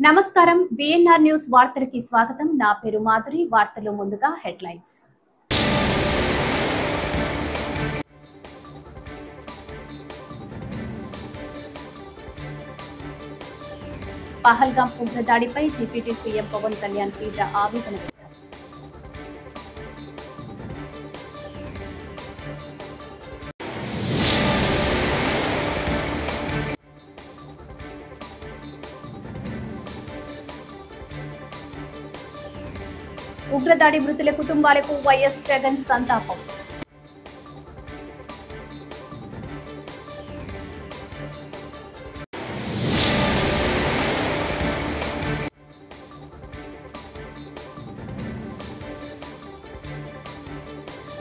నమస్కారం, BNR news వార్తలకి స్వాగతం. నా పేరు మాధురి. వార్తల్లో ముందుగా హెడ్లైన్స్. పహల్గాం ఉగ్రదాడిపై డిప్యూటీ సీఎం పవన్ కళ్యాణ్ తీవ్ర ఆవేదన వ్యక్తం. ఉగ్రదాడి మృతుల కుటుంబాలకు వైఎస్ జగన్ సంతాపం.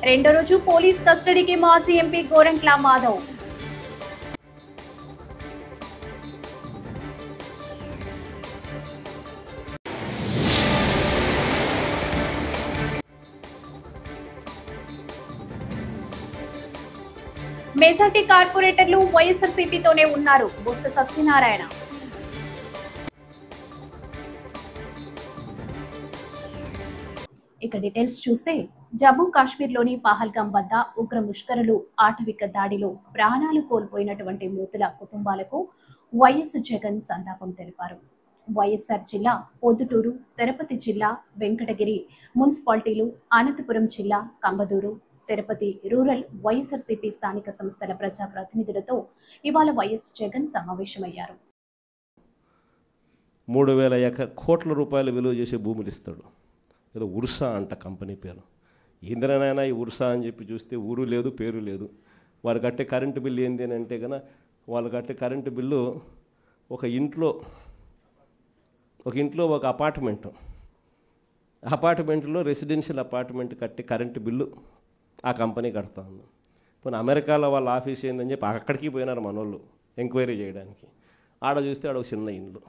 రెండో రోజు పోలీస్ కస్టడీకి మాజీ ఎంపీ గోరంట్ల మాధవ్. మెజార్టీ కార్పొరేటర్లు వైఎస్ఆర్సీపీతోనే ఉన్నారు. బొత్స సత్యనారాయణ. ఇక డీటెయిల్స్ చూస్తే, జమ్మూ కాశ్మీర్లోని పహల్గాం వద్ద ఉగ్ర ముష్కరులు ఆటవిక దాడిలో ప్రాణాలు కోల్పోయినటువంటి మృతుల కుటుంబాలకు వైఎస్ జగన్ సంతాపం తెలిపారు. వైఎస్ఆర్ జిల్లా పొద్దుటూరు, తిరుపతి జిల్లా వెంకటగిరి మున్సిపాలిటీలు, అనంతపురం జిల్లా కంబదూరు, తిరుపతి రూరల్ వైఎస్ఆర్సీపీ స్థానిక సంస్థల ప్రజాప్రతినిధులతో ఇవాళ వైఎస్ జగన్ సమావేశమయ్యారు. 3,000 కోట్ల రూపాయలు విలువ చేసే భూములు ఇస్తాడు. ఏదో ఉర్సా అంట కంపెనీ పేరు. ఇంద్రనైనా ఈ ఉర్సా అని చెప్పి చూస్తే ఊరు లేదు, పేరు లేదు. వారు కట్టే కరెంటు బిల్లు ఏంది అని అంటే కనుక, వాళ్ళు కట్టే కరెంటు బిల్లు ఒక ఇంట్లో ఒక అపార్ట్మెంట్లో రెసిడెన్షియల్ అపార్ట్మెంట్ కట్టే కరెంటు బిల్లు ఆ కంపెనీ కడతా ఉంది. పోనీ అమెరికాలో వాళ్ళ ఆఫీస్ ఏందని చెప్పి అక్కడికి పోయినారు మనోళ్ళు ఎంక్వైరీ చేయడానికి. ఆడ చూస్తే ఆడ ఒక చిన్న ఇండ్లు.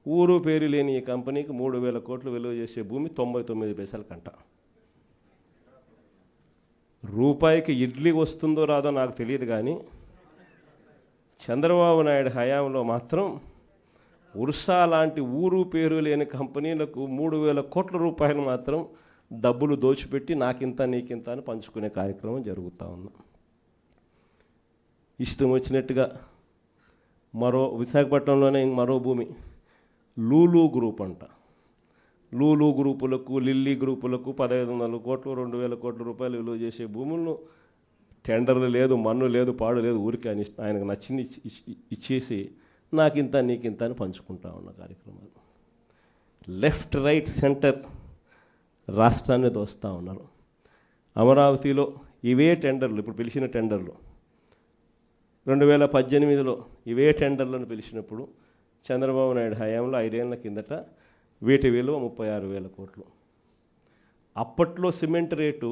ఊరు పేరు లేని ఈ కంపెనీకి 3,000 కోట్లు విలువ చేసే భూమి 99 పైసలు కంట. రూపాయికి ఇడ్లీ వస్తుందో రాదో నాకు తెలియదు, కానీ చంద్రబాబు నాయుడు హయాంలో మాత్రం ఉర్సా లాంటి ఊరు పేరు లేని కంపెనీలకు 3,000 కోట్ల రూపాయలు మాత్రం డబ్బులు దోచిపెట్టి నాకింత నీకింత అని పంచుకునే కార్యక్రమం జరుగుతూ ఉంది. ఇష్టం వచ్చినట్టుగా విశాఖపట్నంలోనే మరో భూమి లూలు గ్రూప్ అంట. లూలు గ్రూపులకు, లిల్లీ గ్రూపులకు 1,500 కోట్లు, 2,000 కోట్ల రూపాయలు విలువ చేసే భూములను టెండర్లు లేదు, మన్ను లేదు, పాడు లేదు, ఊరికి ఆయనకు నచ్చింది ఇచ్చేసి నాకింత నీకింత అని పంచుకుంటా ఉన్న కార్యక్రమాలు. లెఫ్ట్, రైట్, సెంటర్ రాష్ట్రాన్ని దోస్తూ ఉన్నారు. అమరావతిలో ఇవే టెండర్లు, ఇప్పుడు పిలిచిన టెండర్లు 2018లో ఇవే టెండర్లను పిలిచినప్పుడు చంద్రబాబు నాయుడు హయాంలో 5 ఏళ్ల కిందట వీటి విలువ 36,000 కోట్లు. అప్పట్లో సిమెంట్ రేటు,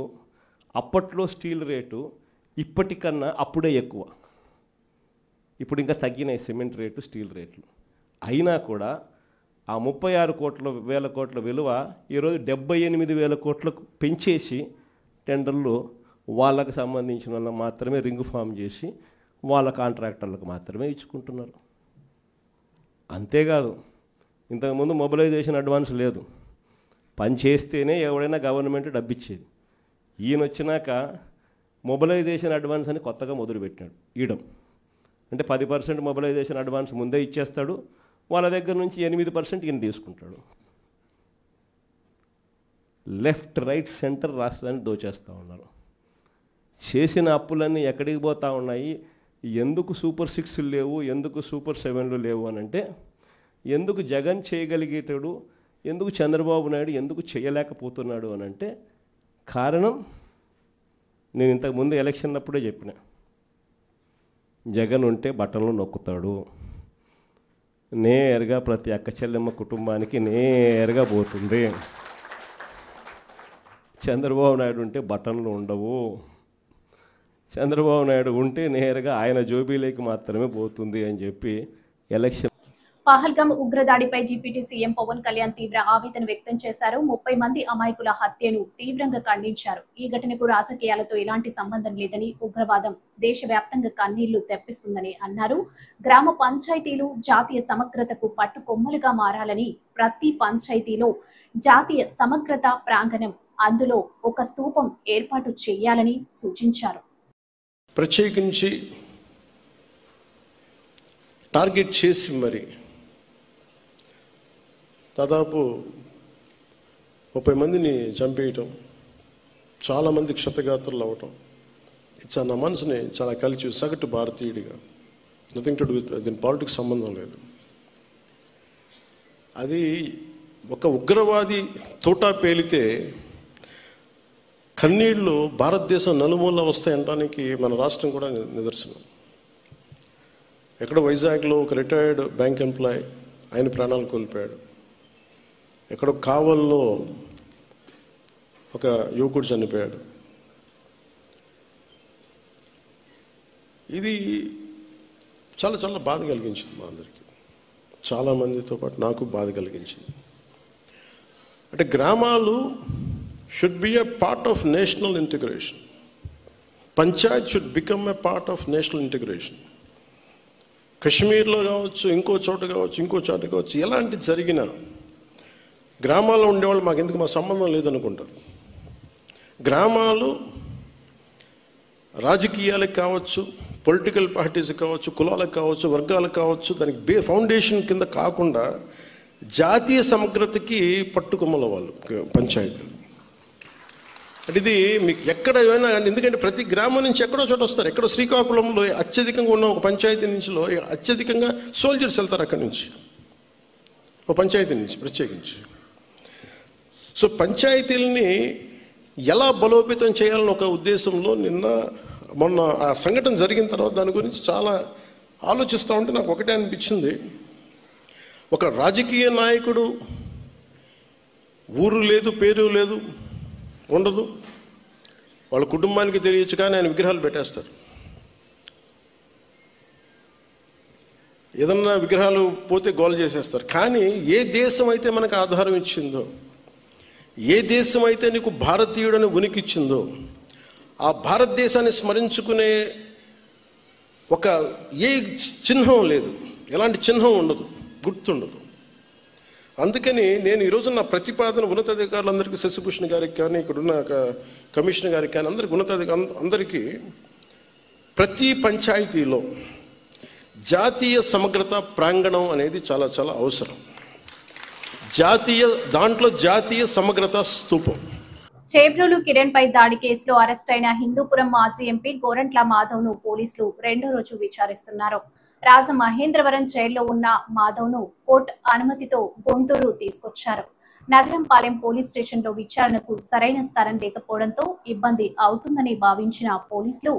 అప్పట్లో స్టీల్ రేటు ఇప్పటికన్నా అప్పుడే ఎక్కువ. ఇప్పుడు ఇంకా తగ్గినాయి సిమెంట్ రేటు, స్టీల్ రేట్లు. అయినా కూడా ఆ 36,000 కోట్ల విలువ ఈరోజు 78,000 కోట్లకు పెంచేసి టెండర్లు వాళ్ళకు సంబంధించిన వాళ్ళకి మాత్రమే రింగ్ ఫామ్ చేసి వాళ్ళ కాంట్రాక్టర్లకు మాత్రమే ఇచ్చుకుంటున్నారు. అంతేకాదు, ఇంతకుముందు మొబిలైజేషన్ అడ్వాన్స్ లేదు. పని చేస్తేనే ఎవడైనా గవర్నమెంట్ డబ్బిచ్చేది. ఈయన వచ్చినాక మొబిలైజేషన్ అడ్వాన్స్ అని కొత్తగా మొదలుపెట్టినాడు ఇయడం. అంటే 10% మొబిలైజేషన్ అడ్వాన్స్ ముందే ఇచ్చేస్తాడు, వాళ్ళ దగ్గర నుంచి 8% ఈయన తీసుకుంటాడు. లెఫ్ట్, రైట్, సెంటర్ రాష్ట్రాన్ని దోచేస్తూ ఉన్నారు. చేసిన అప్పులన్నీ ఎక్కడికి పోతూ ఉన్నాయి? ఎందుకు సూపర్ 6 లేవు, ఎందుకు సూపర్ 7 లేవు అని అంటే, ఎందుకు జగన్ చేయగలిగేటాడు, ఎందుకు చంద్రబాబు నాయుడు ఎందుకు చేయలేకపోతున్నాడు అని అంటే కారణం నేను ఇంతకుముందు ఎలక్షన్ అప్పుడే చెప్పిన. జగన్ ఉంటే బటన్లు నొక్కుతాడు, నేరుగా ప్రతి అక్క చెల్లెమ్మ కుటుంబానికి నేరుగా పోతుంది. చంద్రబాబు నాయుడు ఉంటే బటన్లు ఉండవు. చంద్రబాబు నాయుడు ఉంటే నేరుగా ఆయన జోబీలోకి మాత్రమే పోతుంది అని చెప్పి ఎలక్షన్ పహల్గాం ఉగ్రదాడిపై డిప్యూటీ సీఎం పవన్ కళ్యాణ్ తీవ్ర ఆవేదన వ్యక్తం చేశారు. 30 మంది అమాయకుల హత్యను తీవ్రంగా ఖండించారు. ఈ ఘటనకు రాజకీయాలతో ఎలాంటి సంబంధం లేదని, ఉగ్రవాదం దేశవ్యాప్తంగా కన్నీళ్లు తెప్పిస్తుందని అన్నారు. గ్రామ పంచాయతీలు జాతీయ సమగ్రతకు పట్టుకొమ్మలుగా మారాలని, ప్రతి పంచాయతీలో జాతీయ సమగ్రత ప్రాంగణం, అందులో ఒక స్తూపం ఏర్పాటు చేయాలని సూచించారు. ప్రత్యేకించి టార్గెట్ చేసి మరి దాదాపు 30 మందిని చంపేయటం, చాలామంది క్షతగాత్రులు అవ్వటం, నా మనసుని చాలా కలిసి సగటు భారతీయుడిగా, నథింగ్ టు డూ విత్ దీని పాలిటిక్స్ సంబంధం లేదు. అది ఒక ఉగ్రవాది తోటా పేలితే కన్నీళ్లు భారతదేశం నలుమూల వస్తాయనడానికి మన రాష్ట్రం కూడా నిదర్శనం. ఎక్కడో వైజాగ్లో ఒక రిటైర్డ్ బ్యాంక్ ఎంప్లాయ్ ఆయన ప్రాణాలు కోల్పోయాడు. ఎక్కడో కావల్లో ఒక యువకుడు చనిపోయాడు. ఇది చాలా చాలా బాధ కలిగించింది మా అందరికీ, చాలామందితో పాటు నాకు బాధ కలిగించింది. అంటే గ్రామాలు should be a part of national integration. Panchayat should become a part of national integration. కశ్మీర్లో కావచ్చు, ఇంకో చోట కావచ్చు, ఎలాంటి జరిగినా గ్రామాల్లో ఉండేవాళ్ళు మాకెందుకు, మా సంబంధం లేదనుకుంటారు. గ్రామాలు రాజకీయాలకు కావచ్చు, పొలిటికల్ పార్టీస్కి కావచ్చు, కులాలకు కావచ్చు, వర్గాలకు కావచ్చు, దానికి ఫౌండేషన్ కింద కాకుండా జాతీయ సమగ్రతకి పట్టుకొమ్మల వాళ్ళు పంచాయతీలు. అంటే ఇది మీకు ఎక్కడ ఏమైనా, ఎందుకంటే ప్రతి గ్రామం నుంచి ఎక్కడో చోట వస్తారు. ఎక్కడో శ్రీకాకుళంలో అత్యధికంగా ఉన్న ఒక పంచాయతీ నుంచిలో అత్యధికంగా సోల్జర్స్ వెళ్తారు అక్కడి నుంచి, ఒక పంచాయతీ నుంచి ప్రత్యేకించి. సో పంచాయతీలని ఎలా బలోపేతం చేయాలని ఒక ఉద్దేశంలో మొన్న ఆ సంఘటన జరిగిన తర్వాత దాని గురించి చాలా ఆలోచిస్తూ ఉంటే నాకు ఒకటే అనిపించింది. ఒక రాజకీయ నాయకుడు ఊరు లేదు, పేరు లేదు, ఉండదు, వాళ్ళ కుటుంబానికి తెలియచ్చు, కానీ ఆయన విగ్రహాలు పెట్టేస్తారు. ఏదన్నా విగ్రహాలు పోతే గోల చేసేస్తారు. కానీ ఏ దేశం అయితే మనకు ఆధారం ఇచ్చిందో, ఏ దేశం అయితే నీకు భారతీయుడని ఉనికి ఇచ్చిందో, ఆ భారతదేశాన్ని స్మరించుకునే ఒక ఏ చిహ్నం లేదు, ఎలాంటి చిహ్నం ఉండదు, గుర్తుండదు. అందుకని నేను ఈరోజు నా ప్రతిపాదన ఉన్నతాధికారులందరికీ, శశిభూషణ్ గారికి కానీ, ఇక్కడున్న కమిషనర్ గారికి కానీ, అందరికీ ప్రతి పంచాయతీలో జాతీయ సమగ్రత ప్రాంగణం అనేది చాలా చాలా అవసరం. దాంట్లో జాతీయ సమగ్రత స్తూపం. చేబ్రోలు కిరణ్ పై దాడి కేసులో అరెస్ట్ అయిన హిందూపురం మాజీ ఎంపీ గోరంట్ల మాధవ్ ను పోలీసులు 2వ రోజు విచారిస్తున్నారు. రాజమహేంద్రవరం జైల్లో ఉన్న మాధవ్ ను కోర్టు అనుమతితో గుంటూరు తీసుకొచ్చారు. నగరంపాలెం పోలీస్ స్టేషన్ లో విచారణకు సరైన స్థలం లేకపోవడంతో ఇబ్బంది అవుతుందని భావించిన పోలీసులు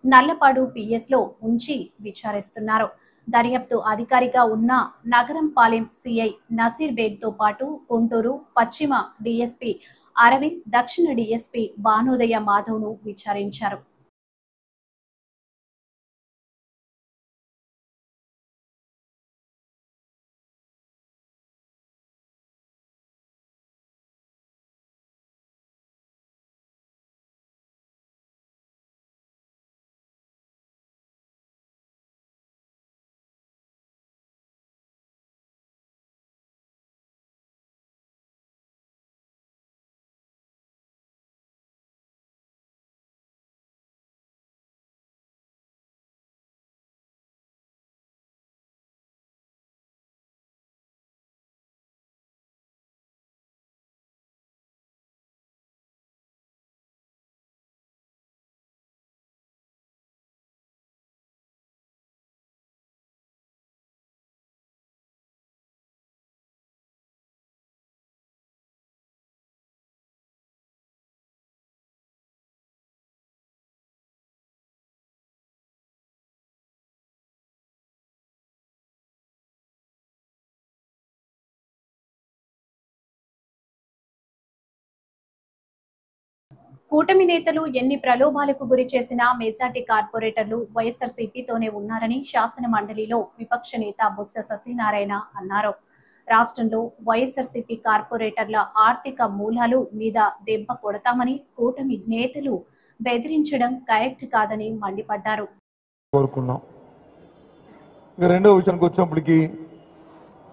నల్లపాడు పిఎస్ లో ఉంచి విచారిస్తున్నారు. దర్యాప్తు అధికారిగా ఉన్న నగరంపాలెం సిఐ నసీర్ బేగ్ తో పాటు గుంటూరు పశ్చిమ డిఎస్పీ అరవింద్, దక్షిణ డిఎస్పీ భానోదయ మాధవ్ ను విచారించారు. కూటమి నేతలు ఎన్ని ప్రలోభాలకు గురి చేసినా మెజార్టీ కార్పొరేటర్లు వైఎస్ఆర్సీపీతోనే ఉన్నారని శాసన మండలిలో విపక్ష నేత బొత్స సత్యనారాయణ అన్నారు. రాష్ట్రంలో వైఎస్ఆర్సీపీ కార్పొరేటర్ల ఆర్థిక మూలాలు మీద దెబ్బ కొడతామని కూటమి నేతలు బెదిరించడం కరెక్ట్ కాదని మండిపడ్డారు. రెండో విషయానికి వచ్చినప్పటికీ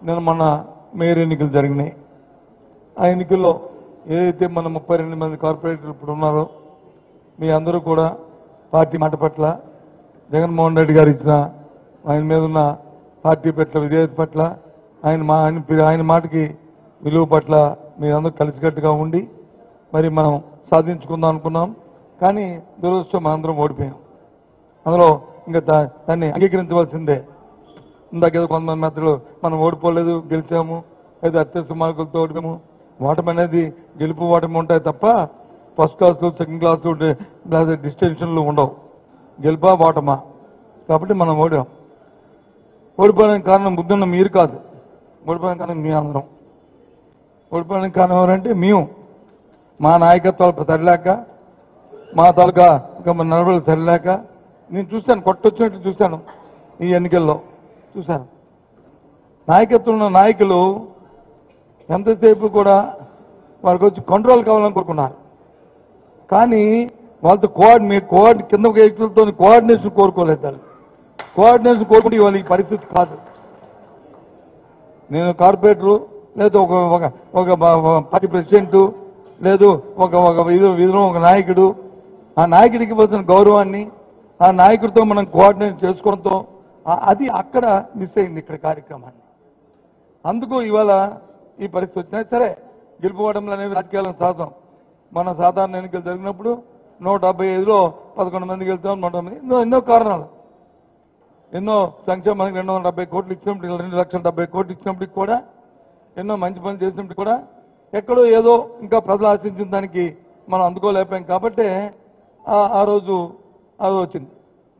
నేను మొన్న మేయర్ ఎన్నికలు జరిగినాయి. ఆ ఎన్నికల్లో ఏదైతే మన 32 మంది కార్పొరేటర్లు ఇప్పుడు ఉన్నారో మీ అందరూ కూడా పార్టీ మాట పట్ల జగన్మోహన్ రెడ్డి గారు ఇచ్చిన ఆయన మీద ఉన్న పార్టీ పట్ల విధేయత పట్ల ఆయన మాటకి విలువ పట్ల మీరందరూ కలిసికట్టుగా ఉండి మరి మనం సాధించుకుందాం అనుకున్నాం. కానీ దురదృష్టం మనందరం ఓడిపోయాం. అందులో ఇంకా దాన్ని అంగీకరించవలసిందే. ఇందాకేదో కొంతమంది మెత్తలు మనం ఓడిపోలేదు గెలిచాము, లేదా అత్యవసర మార్కులతో ఓడిపోయాము. ఓటమి అనేది గెలుపు ఓటమి ఉంటాయి తప్ప ఫస్ట్ క్లాస్లు సెకండ్ క్లాస్లు లేదా డిస్టింక్షన్లు ఉండవు. గెలుపా ఓటమా. కాబట్టి మనం ఓడిపోవడానికి కారణం బుద్ధున్న మీరు కాదు, ఓడిపోవడానికి కారణం మీ అందరం. ఓడిపోవడానికి కారణం ఎవరంటే మేము మా నాయకత్వాలు సరిలేక, మా తాలూకా నడవలు సరిలేక. నేను చూశాను, కొట్టొచ్చినట్టు చూశాను, ఈ ఎన్నికల్లో చూశాను. నాయకత్వం ఉన్న నాయకులు ఎంతసేపు కూడా వారికి వచ్చి కంట్రోల్ కావాలని కోరుకున్నారు. కానీ వాళ్ళతో కింద వ్యక్తులతో కోఆర్డినేషన్ కోరుకోలేదు. కోఆర్డినేషన్ కోరుకుంటే వాళ్ళ ఈ పరిస్థితి కాదు. నేను కార్పొరేటరు లేదు ఒక పార్టీ ప్రెసిడెంటు లేదు వీధిలో ఒక నాయకుడు, ఆ నాయకుడికి ఇవ్వాల్సిన గౌరవాన్ని ఆ నాయకుడితో మనం కోఆర్డినేట్ చేసుకోవడంతో అది అక్కడ మిస్ అయింది ఇక్కడ కార్యక్రమాన్ని. అందుకు ఇవాళ ఈ పరిస్థితి వచ్చినాయి. సరే, గెలుపుకోవడంలో అనేవి రాజకీయాలను సహజం. మన సాధారణ ఎన్నికలు జరిగినప్పుడు 175లో 11 మంది గెలుచాం, 109. ఎన్నో కారణాలు, ఎన్నో సంక్షేమానికి 270 కోట్లు ఇచ్చినప్పుడు, 2,70,000 కోట్లు ఇచ్చినప్పటికి కూడా, ఎన్నో మంచి పనులు చేసినప్పటికి కూడా ఎక్కడో ఏదో ఇంకా ప్రజలు ఆశించిన దానికి మనం అందుకోలేకపోయాం. కాబట్టి ఆ రోజు అది వచ్చింది.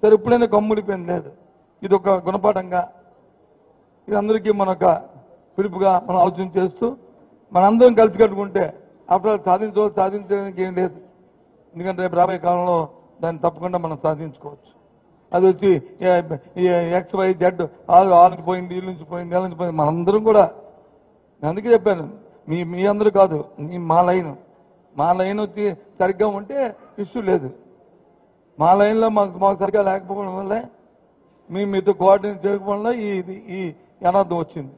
సరే, ఇప్పుడైనా కమ్ముడిపోయింది లేదు. ఇది ఒక గుణపాఠంగా, ఇది అందరికీ మనొక పిలుపుగా మనం ఆలోచన చేస్తూ మనందరం కలిసి కట్టుకుంటే అప్పుడు సాధించడానికి ఏం లేదు. ఎందుకంటే రేపు రాబోయే కాలంలో దాన్ని తప్పకుండా మనం సాధించుకోవచ్చు. అది వచ్చి XYZ ఆ నుంచి పోయింది, వీళ్ళ నుంచి పోయింది, వీళ్ళ నుంచి పోయింది. మనందరం కూడా, నేను అందుకే చెప్పాను, మీ అందరూ కాదు, మా లైన్ వచ్చి సరిగ్గా ఉంటే ఇష్యూ లేదు. మా లైన్లో మాకు సరిగ్గా లేకపోవడం వల్లే, మీతో కోఆర్డినేట్ చేయకపోవడం వల్ల ఈ అనార్థం వచ్చింది.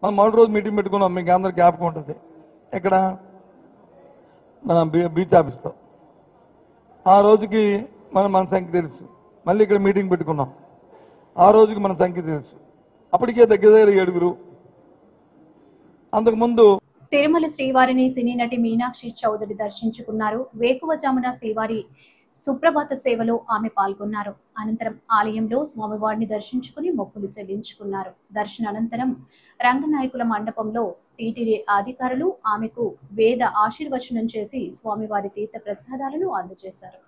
మనం మొదటి రోజు మీటింగ్ పెట్టుకున్నాం, మీకు అందరు జ్ఞాపకం ఉంటుంది. ఇక్కడ మన బీచ్ ఆఫీస్లో ఆ రోజుకి మన సంఖ్య తెలుసు. మళ్ళీ ఇక్కడ మీటింగ్ పెట్టుకున్నాం, ఆ రోజుకి మన సంఖ్య తెలుసు. అప్పటికే దగ్గర 7. అంతకుముందు తిరుమల శ్రీవారిని సినీ నటి మీనాక్షి చౌదరి దర్శించుకున్నారు. వేకువజామున శ్రీవారి సుప్రభాత సేవలో ఆమె పాల్గొన్నారు. అనంతరం ఆలయంలో స్వామివారిని దర్శించుకుని మొక్కులు చెల్లించుకున్నారు. దర్శనానంతరం రంగనాయకుల మండపంలో టీటీడీ అధికారులు ఆమెకు వేద ఆశీర్వచనం చేసి స్వామివారి తీర్థ ప్రసాదాలను అందజేశారు.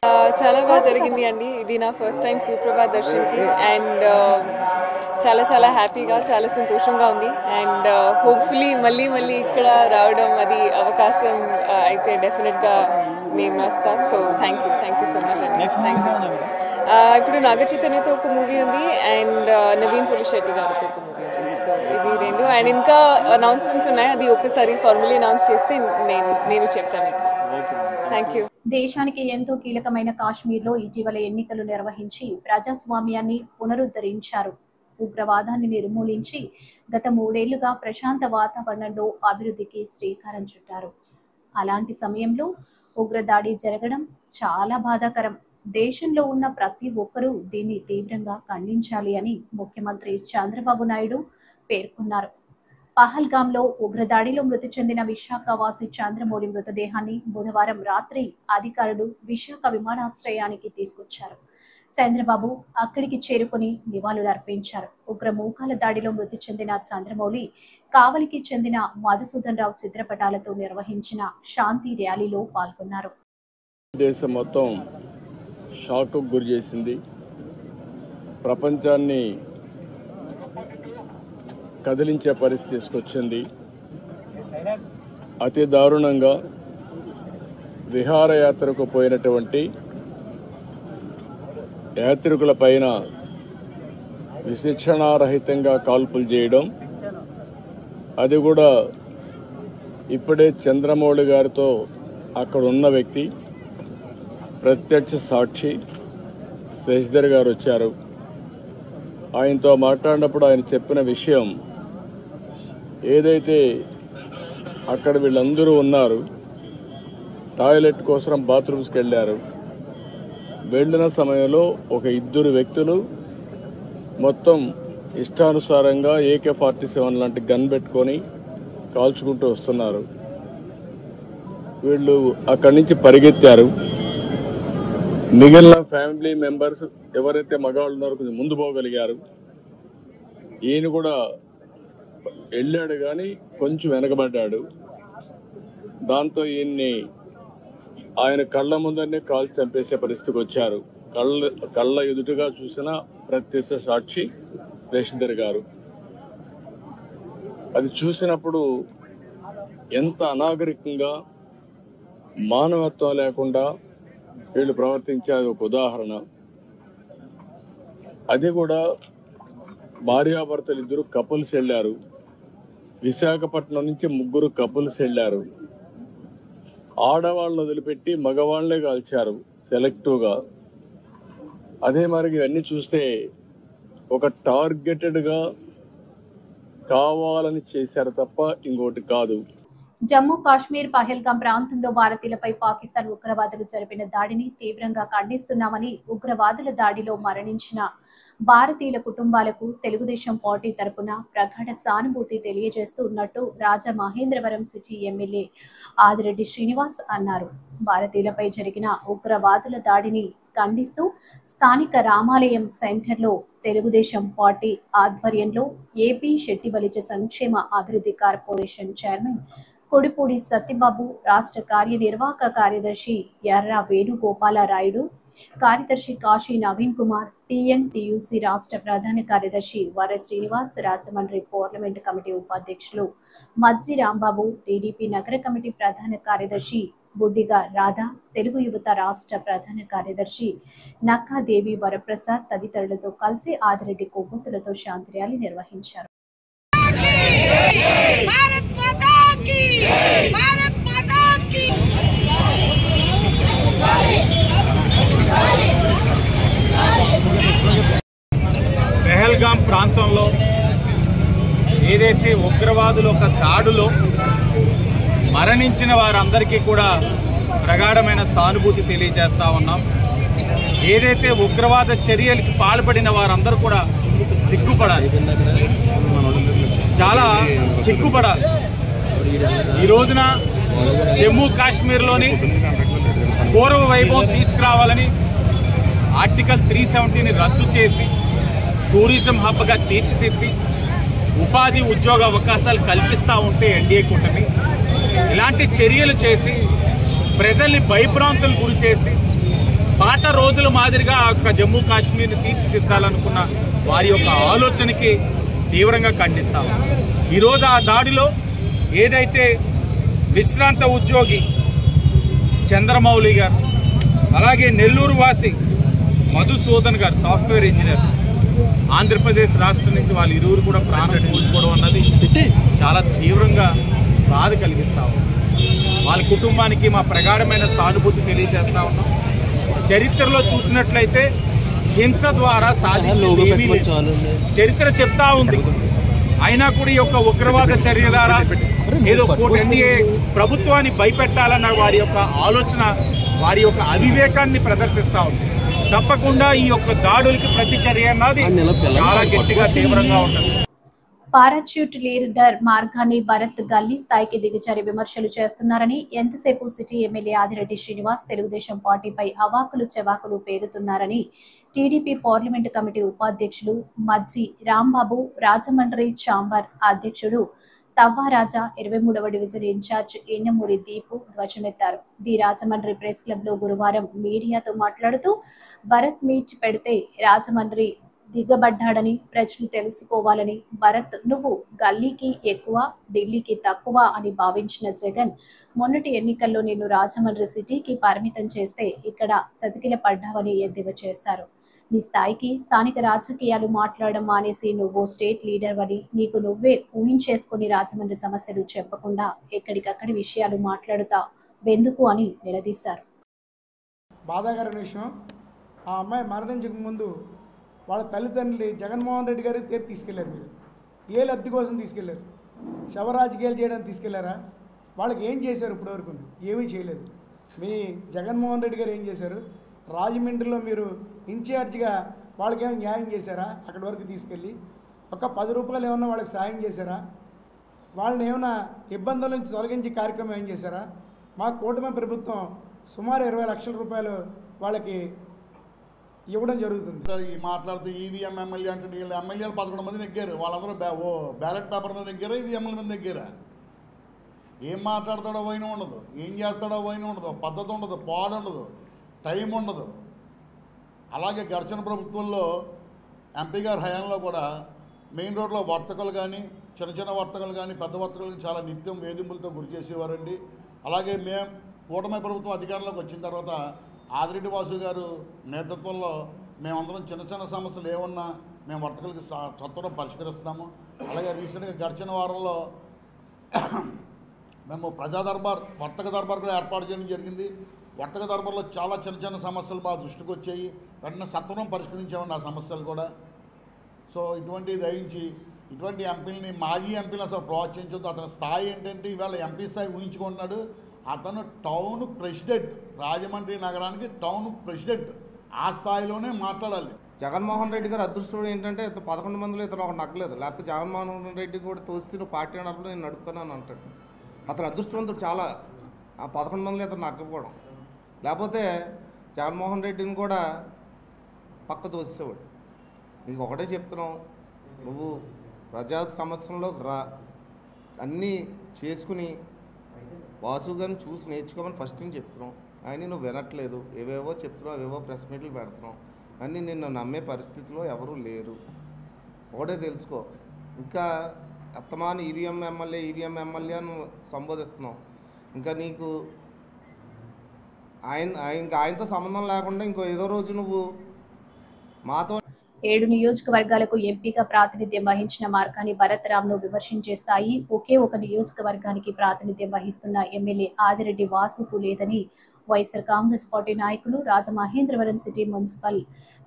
చాలా బాగా జరిగింది అండి. ఇది నా ఫస్ట్ టైం సుప్రభాత్ దర్శన్కి అండ్ చాలా చాలా హ్యాపీగా చాలా సంతోషంగా ఉంది అండ్ హోప్ఫుల్లీ మళ్ళీ ఇక్కడ రావడం అది అవకాశం అయితే డెఫినెట్గా నేను వస్తా. So thank you so much అండి. Thank you. ఇప్పుడు నాగ చైతన్యతో ఒక మూవీ ఉంది అండ్ నవీన్ పులిశెట్టి గారితో ఒక మూవీ ఉంది. సో ఇది రెండు అండ్ ఇంకా అనౌన్స్మెంట్స్ ఉన్నాయి. అది ఒకసారి ఫార్మల్లీ అనౌన్స్ చేస్తే నేను చెప్తాను మీకు. Thank you. దేశానికి ఎంతో కీలకమైన కాశ్మీర్లో ఇటీవల ఎన్నికలు నిర్వహించి ప్రజాస్వామ్యాన్ని పునరుద్ధరించారు. ఉగ్రవాదాన్ని నిర్మూలించి గత 3 ఏళ్లుగా ప్రశాంత వాతావరణంలో అభివృద్ధికి శ్రీకారం చుట్టారు. అలాంటి సమయంలో ఉగ్రదాడి జరగడం చాలా బాధాకరం. దేశంలో ఉన్న ప్రతి ఒక్కరూ దీన్ని తీవ్రంగా ఖండించాలి అని ముఖ్యమంత్రి చంద్రబాబు నాయుడు పేర్కొన్నారు. పహల్గాంలో ఉగ్రదాడిలో మృతి చెందిన విశాఖవాసి చంద్రమౌళి మృతదేహాన్ని బుధవారం రాత్రి అధికారులు విశాఖ విమానాశ్రయానికి తీసుకొచ్చారు. చంద్రబాబు అక్కడికి చేరుకుని నివాళులర్పించారు. ఉగ్రమూకాల దాడిలో మృతి చెందిన చంద్రమౌళి కావలికి చెందిన మధుసూదన్ రావు చిత్రపటాలతో నిర్వహించిన శాంతి ర్యాలీలో పాల్గొన్నారు. దేశం మొత్తం షాక్ గురి చేసింది. ప్రపంచాన్ని కదిలించే పరిస్థితి తీసుకొచ్చింది. అతి దారుణంగా విహారయాత్రకు పోయినటువంటి యాత్రికుల పైన విశిక్షణారహితంగా కాల్పులు చేయడం, అది కూడా ఇప్పుడే చంద్రమౌళి గారితో అక్కడ ఉన్న వ్యక్తి ప్రత్యక్ష సాక్షి శశిధర్ గారు వచ్చారు. ఆయనతో మాట్లాడినప్పుడు ఆయన చెప్పిన విషయం ఏదైతే అక్కడ వీళ్ళందరూ ఉన్నారు, టాయిలెట్ కోసం బాత్రూమ్స్కి వెళ్ళారు. వెళ్ళిన సమయంలో ఒక 2 వ్యక్తులు మొత్తం ఇష్టానుసారంగా AK-47 లాంటి గన్ పెట్టుకొని కాల్చుకుంటూ వస్తున్నారు. వీళ్ళు అక్కడి నుంచి పరిగెత్తారు. మిగిలిన ఫ్యామిలీ మెంబర్స్ ఎవరైతే మగవాళ్ళు ఉన్నారో కొంచెం ముందు పోగలిగారు. ఈయన కూడా వెళ్ళాడు కానీ కొంచెం వెనకబడ్డాడు. దాంతో ఈయన్ని ఆయన కళ్ళ ముందరనే కాల్చి చంపేసే పరిస్థితికి వచ్చారు. కళ్ళ ఎదుటిగా చూసిన ప్రత్యక్ష సాక్షి శశిధర్ గారు. అది చూసినప్పుడు ఎంత అనాగరికంగా మానవత్వం లేకుండా వీళ్ళు ప్రవర్తించేది ఒక ఉదాహరణ. అది కూడా భార్యాభర్తలు 2 కపుల్స్ వెళ్లారు. విశాఖపట్నం నుంచి 3 కపుల్స్ వెళ్లారు. ఆడవాళ్ళను వదిలిపెట్టి మగవాళ్లే కాల్చారు సెలెక్టివ్గా. అదే మరి ఇవన్నీ చూస్తే ఒక టార్గెటెడ్ గా కావాలని చేశారు తప్ప ఇంకోటి కాదు. జమ్మూ కాశ్మీర్ పహల్గాం ప్రాంతంలో భారతీయులపై పాకిస్తాన్ ఉగ్రవాదులు జరిపిన దాడిని తీవ్రంగా ఖండిస్తున్నామని ఉగ్రవాదుల దాడిలో మరణించిన భారతీయుల కుటుంబాలకు తెలుగుదేశం పార్టీ తరపున ప్రగాఢ సానుభూతి తెలియజేస్తున్నట్టు రాజమహేంద్రవరం సిటీ ఎమ్మెల్యే ఆదిరెడ్డి శ్రీనివాస్ అన్నారు. భారతీయులపై జరిగిన ఉగ్రవాదుల దాడిని ఖండిస్తూ స్థానిక రామాలయం సెంటర్లో తెలుగుదేశం పార్టీ ఆధ్వర్యంలో ఏపీ శెట్టిబలిజ సంక్షేమ అభివృద్ధి కార్పొరేషన్ చైర్మన్ కొడిపూడి సత్యబాబు, రాష్ట్ర కార్యనిర్వాహక కార్యదర్శి ఎర్ర వేణుగోపాలరాయుడు, కార్యదర్శి కాశీ నవీన్ కుమార్, టీఎన్టీయూసీ రాష్ట్ర ప్రధాన కార్యదర్శి వర శ్రీనివాస్, రాజమండ్రి పార్లమెంటు కమిటీ ఉపాధ్యక్షులు మజ్జి రాంబాబు, టీడీపీ నగర కమిటీ ప్రధాన కార్యదర్శి బుడ్డిగా రాధా, తెలుగు యువత రాష్ట్ర ప్రధాన కార్యదర్శి నక్కాదేవి వరప్రసాద్ తదితరులతో కలిసి ఆదిరెడ్డి కొవ్వొత్తులతో శాంతి ర్యాలీ నిర్వహించారు. పహల్గాం ప్రాంతంలో ఏదైతే ఉగ్రవాదుల ఒక దాడులో మరణించిన వారందరికీ కూడా ప్రగాఢమైన సానుభూతి తెలియజేస్తా ఉన్నాం. ఏదైతే ఉగ్రవాద చర్యలకు పాల్పడిన వారందరూ కూడా సిగ్గుపడాలి, చాలా సిగ్గుపడాలి. ఈ రోజున జమ్మూ కాశ్మీర్లోని పూర్వ వైభవం తీసుకురావాలని ఆర్టికల్ 370ని రద్దు చేసి టూరిజం హబ్గా తీర్చిదిద్ది ఉపాధి ఉద్యోగ అవకాశాలు కల్పిస్తూ ఉంటే ఎన్డీఏ కూటమి ఇలాంటి చర్యలు చేసి ప్రజల్ని భయభ్రాంతులు గురి చేసి పాత రోజుల మాదిరిగా ఒక జమ్మూ కాశ్మీర్ని తీర్చిదిద్దాలనుకున్న వారి యొక్క ఆలోచనకి తీవ్రంగా ఖండిస్తాం. ఈరోజు ఆ దాడిలో ఏదైతే విశ్రాంత ఉద్యోగి చంద్రమౌళి గారు, అలాగే నెల్లూరు వాసి మధుసూదన్ గారు సాఫ్ట్వేర్ ఇంజనీర్, ఆంధ్రప్రదేశ్ రాష్ట్రం నుంచి వాళ్ళు ఇరువురు కూడా ప్రాణం కోల్పోవడం అన్నది చాలా తీవ్రంగా బాధ కలిగిస్తా ఉన్నాం. వాళ్ళ కుటుంబానికి మా ప్రగాఢమైన సానుభూతి తెలియజేస్తా ఉన్నాం. చరిత్రలో చూసినట్లయితే హింస ద్వారా సాధించేది ఏమీ లేదు, చరిత్ర చెప్తా ఉంది. అయినా కూడా ఈ యొక్క ఉగ్రవాద చర్య ద్వారా ఏదో ఎన్డీఏ ప్రభుత్వాన్ని భయపెట్టాలన్న వారి యొక్క ఆలోచన, వారి యొక్క అవివేకాన్ని ప్రదర్శిస్తూ ఉంది. తప్పకుండా ఈ యొక్క దాడులకి ప్రతిచర్య అన్నది చాలా గట్టిగా తీవ్రంగా ఉంటుంది. పారాచ్యూట్ లీడర్ మార్గాన్ని భరత్ గల్లీ స్థాయికి దిగజారి విమర్శలు చేస్తున్నారని, ఎంతసేపు సిటీ ఎమ్మెల్యే ఆదిరెడ్డి శ్రీనివాస్ తెలుగుదేశం పార్టీపై అవాకులు చెవాకులు పేరుతున్నారని టీడీపీ పార్లమెంటు కమిటీ ఉపాధ్యక్షులు మజ్జి రాంబాబు, రాజమండ్రి ఛాంబర్ అధ్యక్షుడు తవ్వారాజా, 23వ డివిజన్ ఇన్ఛార్జ్ ఎన్నమూరి దీపు ధ్వజమెత్తారు. ది రాజమండ్రి ప్రెస్ క్లబ్ లో గురువారం మీడియాతో మాట్లాడుతూ, భరత్ మీట్ పెడితే రాజమండ్రి దిగబడ్డాడని ప్రజలు తెలుసుకోవాలని, భరత్ నువ్వు గల్లీకి ఎక్కువ ఢిల్లీకి తక్కువ అని భావించిన జగన్ మొన్నటి ఎన్నికల్లో నిన్ను రాజమండ్రి సిటీకి పరిమితం చేస్తే ఇక్కడ చతికిల పడ్డావని ఎద్దేవా చేశారు. నీ స్థాయికి స్థానిక రాజకీయాలు మాట్లాడడం మానేసి నువ్వు స్టేట్ లీడర్ అని నీకు నువ్వే ఊహించేసుకుని రాజమండ్రి సమస్యలు చెప్పకుండా ఎక్కడికక్కడి విషయాలు మాట్లాడుతా వెందుకు అని నిలదీశారు. బాధాకరమైన విషయం, ఆ అమ్మాయి మరణించక ముందు వాళ్ళ తల్లిదండ్రులు జగన్మోహన్ రెడ్డి గారికి తీర్పు తీసుకెళ్లారు. మీరు ఏ లబ్ధి కోసం తీసుకెళ్లారు? శవ రాజకీయాలు చేయడానికి తీసుకెళ్లారా? వాళ్ళకి ఏం చేశారు? ఇప్పటివరకు ఏమీ చేయలేదు. మీ జగన్మోహన్ రెడ్డి గారు ఏం చేశారు? రాజమండ్రిలో మీరు ఇన్ఛార్జిగా వాళ్ళకేమైనా న్యాయం చేశారా? అక్కడి వరకు తీసుకెళ్ళి ఒక 10 రూపాయలు ఏమన్నా వాళ్ళకి సాయం చేశారా? వాళ్ళని ఏమైనా ఇబ్బందుల నుంచి తొలగించే కార్యక్రమం ఏం చేశారా? మా కూటమి ప్రభుత్వం సుమారు 20 లక్షల రూపాయలు వాళ్ళకి ఇవ్వడం జరుగుతుంది. ఈ మాట్లాడితే ఈవీఎం ఎమ్మెల్యే అంటే వీళ్ళు ఎమ్మెల్యేలు 11 మంది నెగ్గారు, వాళ్ళందరూ బ్యాలెట్ పేపర్ మీద నెగ్గారా, ఈవీఎంల మీద నెగ్గారా? ఏం మాట్లాడతాడో పోయిన ఉండదు, ఏం చేస్తాడో పోయిన ఉండదు, పద్ధతి ఉండదు, పాడు ఉండదు, టైం ఉండదు. అలాగే గడిచిన ప్రభుత్వంలో ఎంపీ గారి హయాంలో కూడా మెయిన్ రోడ్లో వర్తకులు కానీ చిన్న చిన్న వర్తకులు కానీ పెద్ద వర్తకులు చాలా నిత్యం వేధింపులతో గురి చేసేవారండి. అలాగే మేము కూటమి ప్రభుత్వం అధికారంలోకి వచ్చిన తర్వాత ఆదిరెడ్డి వాసు గారు నేతృత్వంలో మేమందరం చిన్న చిన్న సమస్యలు ఏమన్నా మేము వర్తకులకి సత్వరం పరిష్కరిస్తాము. అలాగే రీసెంట్గా గడిచిన వారంలో మేము ప్రజా దర్బార్ వర్తక దర్బార్ కూడా ఏర్పాటు చేయడం జరిగింది. వర్తక దర్బార్లో చాలా చిన్న చిన్న సమస్యలు మా దృష్టికి వచ్చాయి, వెంటనే సత్వరం పరిష్కరించామండి ఆ సమస్యలు కూడా. సో ఇటువంటి దయించి ఇటువంటి ఎంపీలని మాజీ ఎంపీలను అసలు ప్రోత్సహించొద్దు. అతని స్థాయి ఏంటంటే ఇవాళ ఎంపీ స్థాయి ఊహించుకుంటున్నాడు. అతను టౌన్ ప్రెసిడెంట్, రాజమండ్రి నగరానికి టౌన్ ప్రెసిడెంట్, ఆ స్థాయిలోనే మాట్లాడాలి. జగన్మోహన్ రెడ్డి గారు అదృష్టం ఏంటంటే 11 మందిలో ఇతను ఒక నగ్గలేదు, లేకపోతే జగన్మోహన్ రెడ్డి కూడా తోసి నువ్వు పార్టీ నడపలో నేను నడుపుతున్నాను అంటాడు. అతను అదృష్టవంతుడు చాలా, ఆ 11 మందిలో ఇతను నగ్గకపోవడం. లేకపోతే జగన్మోహన్ రెడ్డిని కూడా పక్క తోసేవాడు. నీకు ఒకటే చెప్తున్నావు, నువ్వు ప్రజా సమస్యల్లోకి రా, అన్నీ చేసుకుని వాసు గారిని చూసి నేర్చుకోమని ఫస్ట్ నుంచి చెప్తున్నావు. ఆయన నువ్వు వినట్లేదు, ఏవేవో చెప్తున్నావు, ఏవేవో ప్రెస్ మీట్లు పెడుతున్నావు, అన్నీ నిన్ను నమ్మే పరిస్థితిలో ఎవరూ లేరు. ఒకటే తెలుసుకో, ఇంకా అత్తమాని ఈవీఎం ఎమ్మెల్యే అని సంబోధిస్తున్నావు. ఇంకా నీకు ఆయనతో సంబంధం లేకుండా ఇంకో ఏదో రోజు నువ్వు మాతో 7 నియోజకవర్గాలకు ఎంపీగా ప్రాతినిధ్యం వహించిన మార్గాని భరత్ రామ్ను విమర్శించే స్థాయి ఒకే ఒక నియోజకవర్గానికి ప్రాతినిధ్యం వహిస్తున్న ఎమ్మెల్యే ఆదిరెడ్డి వాసుకు లేదని వైఎస్ఆర్ కాంగ్రెస్ పార్టీ నాయకులు రాజమహేంద్రవరం సిటీ మున్సిపల్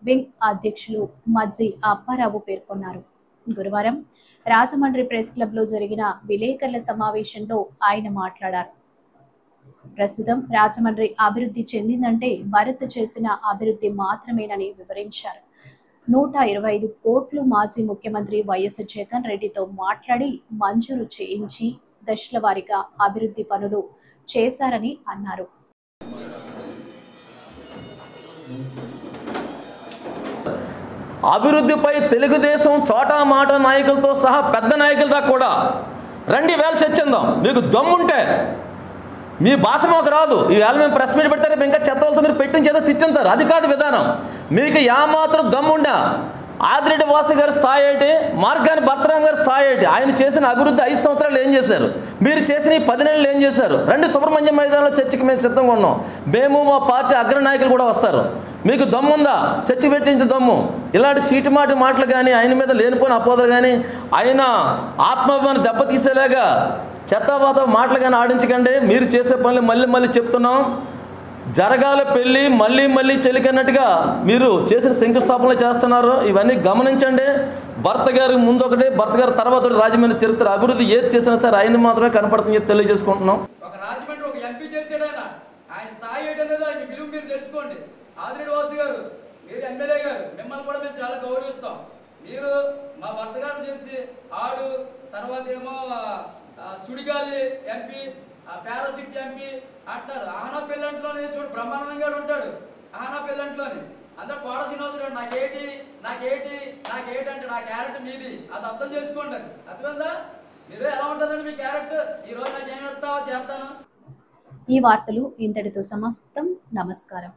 వింగ్ అధ్యక్షులు మజ్జి అప్పారావు పేర్కొన్నారు. గురువారం రాజమండ్రి ప్రెస్ క్లబ్ లో జరిగిన విలేకరుల సమావేశంలో ఆయన మాట్లాడారు. ప్రస్తుతం రాజమండ్రి అభివృద్ధి చెందిందంటే భరత్ చేసిన అభివృద్ధి మాత్రమేనని వివరించారు. 125 కోట్లు మాజీ ముఖ్యమంత్రి వైఎస్ జగన్ రెడ్డితో మాట్లాడి మంజూరు చేయించి దశల వారీగా అభివృద్ధి పనులు చేశారని అన్నారు. అభివృద్ధిపై తెలుగుదేశం చోటా మాట నాయకులతో సహా పెద్ద నాయకులతో కూడా రండి వేళ చర్చిందాం. మీకు దమ్ముంటే మీ భాష మాకు రాదు. ఈవేళ మేము ప్రెస్ మీట్ పెడతారు, ఇంకా చెత్త వాళ్ళతో మీరు పెట్టించేదో తిట్టింటారు. అది కాదు విధానం. మీకు ఏమాత్రం దమ్ముండా ఆదిరెడ్డి వాసు గారి స్థాయి ఏంటి, మార్గాని భర్తరామ్ గారి స్థాయి ఏంటి, ఆయన చేసిన అభివృద్ధి 5 సంవత్సరాలు ఏం చేశారు, మీరు చేసిన ఈ 10 నెలలు ఏం చేశారు? రెండు సుబ్రహ్మణ్యం మైదానంలో చర్చకి మేము సిద్ధంగా ఉన్నాం. మేము మా పార్టీ అగ్రనాయకులు కూడా వస్తారు. మీకు దమ్ముందా? చర్చ పెట్టించే దమ్ము. ఇలాంటి చీటిమాటి మాటలు కానీ, ఆయన మీద లేనిపోయిన అపోదలు కానీ, ఆయన ఆత్మాభిమానం దెబ్బతీసేలాగా చెత్తవాత మాటలు కానీ ఆడించకండి. మీరు చేసే పనులు మళ్ళీ మళ్ళీ చెప్తున్నాం. జరగాల పెళ్ళి మళ్ళీ మళ్ళీ చెలికన్నట్టుగా మీరు చేసిన శంకుస్థాపనలు చేస్తున్నారు. ఇవన్నీ గమనించండి. భర్త గారి ముందు ఒకటి, భర్త గారి తర్వాత రాజమండ్రి చరిత్ర అభివృద్ధి ఏది చేసినా సరే ఆయన మాత్రమే కనపడుతుంది చెప్పి తెలియజేసుకుంటున్నాం. ఒక రాజమండ్రి ఒక ఎంపీ చేసాడు ఆయన స్థాయి ఏంటనేది ఆయన విలువ మీరు తెలుసుకోండి. ఆదిరెడ్డి వాసు గారు, మీరు ఎమ్మెల్యే గారు, మిమ్మల్ని కూడా మేము చాలా గౌరవిస్తాం. మీరు మా భర్త గారు చేసి ఆడు, తర్వాత ఏమో సుడిగాలి ఎంపీ, పారాసిట్ ఎంపీ అంటారు. ఆహనా పెళ్ళంట్లోనే చూడు బ్రహ్మానందంగా ఉంటాడు. ఆహనా పెళ్ళంట్లోనే అందరూ కోడ శ్రీనివాసరావు నాకేటి నాకేటి నాకేటి అంటే నా క్యారెక్టర్ మీది, అది అర్థం చేసుకోండి. అర్థమైందా? మీరు ఎలా ఉంటుందండి మీ క్యారెక్టర్? ఈ రోజు నాకు ఏం చెప్తావో చేస్తాను. ఈ వార్తలు ఇంతటితో సమాప్తం. నమస్కారం.